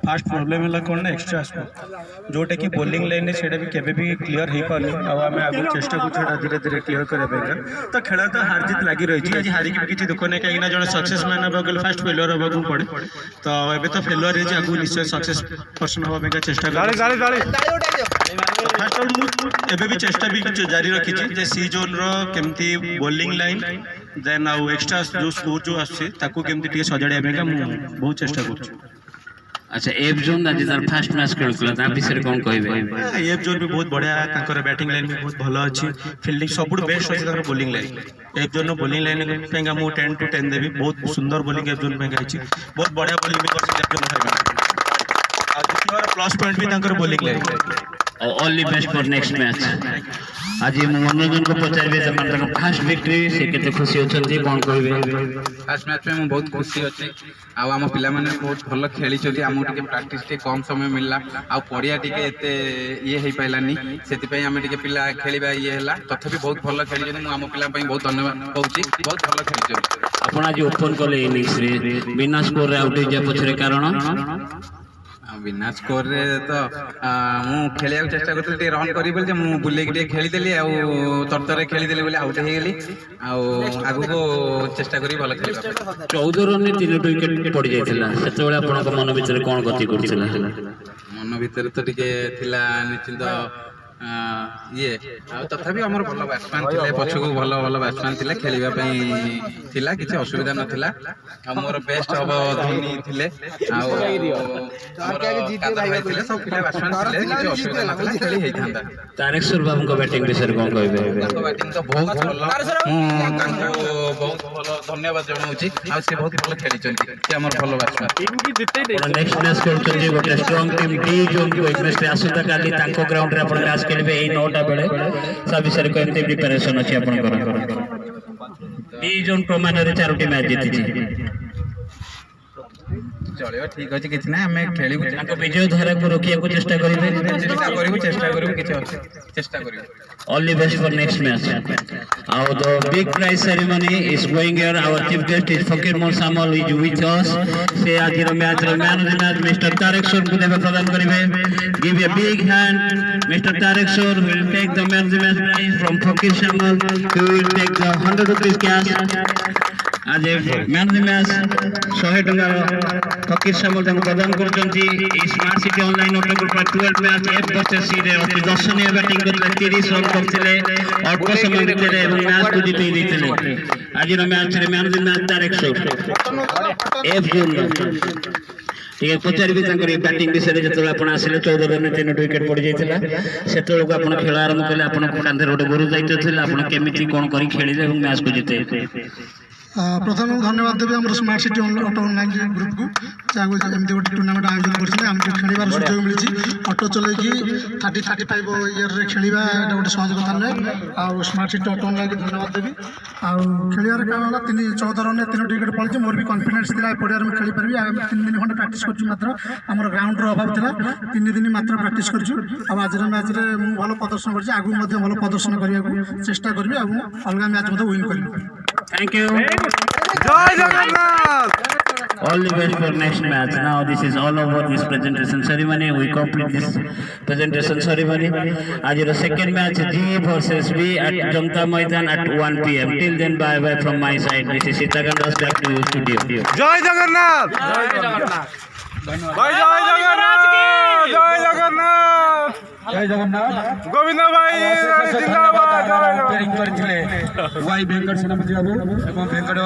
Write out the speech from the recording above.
Fast problem है कौन ना एक्सट्रा जोटा कि बोलिंग लाइन से केवे भी क्लीयर हो पारे आम आगे चेष्टा कर धीरे धीरे क्लीयर करने तो खेल तो हार जीत लगी रही है। आज हारिक भी किसी दुख नहीं कहीं जब सक्सेस मैन हाँ फास्ट फेलुअर हाँ पड़े तो ये तो फेलुअर है आगे निश्चय सक्सेस पर्सन हाँ चेष्टा फास्ट ऑल मुझे भी चेष्टा भी जारी रखी सी जोन रमती बोलिंग लाइन देन आउ एक्स्ट्रा जो स्कोर जो आसमती सजाड़ा बहुत चेष्टा कर। अच्छा एफ जोन आज तार फास्ट मैच खेलुला विषय कौन कहबे? एफ जोन भी बहुत बढ़िया बैटिंग लाइन भी बहुत भल अच्छी फील्डिंग सब बेस्ट अच्छी bowling line F zone bowling line मुझे 10 to 10 देवी बहुत सुंदर बोलिंग एफ जोन बहुत बढ़िया बोलिंग भी प्लस पॉइंट भी bowling line all the best for next match. आज मनोरंजन को पचारे फास्ट विक्ट्री से केते खुशी होचंती कोन कहबे? फास्ट मैच में मैं बहुत खुशी अच्छे आम पिला माने बहुत भल खेली चली आम टिके प्रैक्टिस टे कम समय मिलला आ पड़िया टिके एते ये हे पाइलानी सेति पई आम टिके पिला खेलिबा ये हला तथापि बहुत भल खेली जने आम पिला पई बहुत धन्यवाद कहूची बहुत भल खेली चली। आपण आज ओपन कले इनिंग्स रे बिना स्कोर रे आउट जे पछरे कारण बिना स्कोर रे तो मु खेलिया चेष्टा करथि टे रन करी बोल जे मु बुले के खेली देली आ तरतरे खेली देली बोले आउट हे गेली आ आगु को चेष्टा करी भल खेलिबा। 14 रन में 3 विकेट पड़ जाइथिला सेते बेले आपन को मन भीतर कोन गति करथिला? मन भीतर तो टिके थिला निश्चित ये तथापि आमर भल बैट्समैन थिले पछकु भल भल बैट्समैन थिले खेलिबा पई थिला किछि असुविधा नथिला हमर बेस्ट अब धोनी थिले आ आगे जीते भाई थिले सब पिला बैट्समैन थिले किछि असुविधा नथिला खेली हेइ थांदा। तारकेश्वर बाबू को बैटिंग विषय कोन कहबे? ताको बैटिंग तो बहुत भल बहुत भल धन्यवाद जणाउची आ से बहुत भल खेली चंती से हमर भल बैट्समैन टीम की जितै दे नेक्स्ट मैच खेलुचंती गोटे स्ट्रांग टीम डी जोन को एक मैच आसुता काली तांको ग्राउंड रे आपण मैच खेलबे ए 9टा बेले सब विषय केमते प्रिपरेशन अछि आपण कर डी जोन प्रमाण रे 4टी मैच जीतिछि चलियो ठीक अछि किछ नै हमें खेलिबु ताको विजय धारा को रोकिया को चेष्टा करिबे चेष्टा करिबु किछ चेष्टा करिबु। All the best for next match. Now the big prize ceremony is going here. Our chief guest is Fakir Moh Samal is with us. से आज रो मैच रो man of the match mister Tarakeshwar को देबे प्रदान करिबे। Give a big hand. Mr. Tarekswar will take the man of the match prize from Fakir Samal. He will take the 100 rupees cash. आज man of the match 100 टका फकीर सामल तक प्रदान करचंती smart city online auto group 12 match F versus C रे अति दर्शनीय batting करले 30 run करथिले अल्प समय भितर एवं मैच को जीत दैथिले। आज रो मैच रे man of the match Tarkeshwar एफ जोन ये पचारि भी बैटिंग विषय जो आप आसिले 14 रन 3 विकेट पड़ जाइए से आप खेल आरंभ कले आप कांधे गोटे गुरु दायित्व थे आप केमी कौन कर खेलिले मैच को जीते? प्रथम धन्यवाद देवी आम smart city auto online group को जहाँ जमी गोटे टूर्नामेंट आयोजन करते आमको खेल सुजोग मिली ऑटो चलैकी 30-35 इयर खेलवा गोटे सहज कथा नुहे आ स्मार्ट सिटी ऑटो ऑनलाइन को धन्यवाद देवी खेलियार कारण 14 रन 3 विकेट पड़ी मोर भी कॉन्फिडेंस था पड़िया में खेली पारि 3 दिन खंडे प्रैक्टिस कर मात्र आम ग्राउंड अभाव था 3 दिन मात्र प्रैक्टिस कर आज मैच में भल प्रदर्शन कर आगू भल प्रदर्शन करने को चेष्टा करी अलग मैच विन कर। Thank you. Jai Jagannath. All the best for next match. Now this is all over this presentation ceremony. We complete this presentation ceremony. आज the second match G versus B at Jamta Maidan at 1 PM. Till then, bye bye from my side. This is Sitakan Das back to studio. Jai Jagannath. Jai Jagannath. Bye Jai Jagannath. Jai Jagannath. जय जगन्नाथ गोविंद भाई जिंदाबाद। Y Venkat सेनापति बाबू वेंकट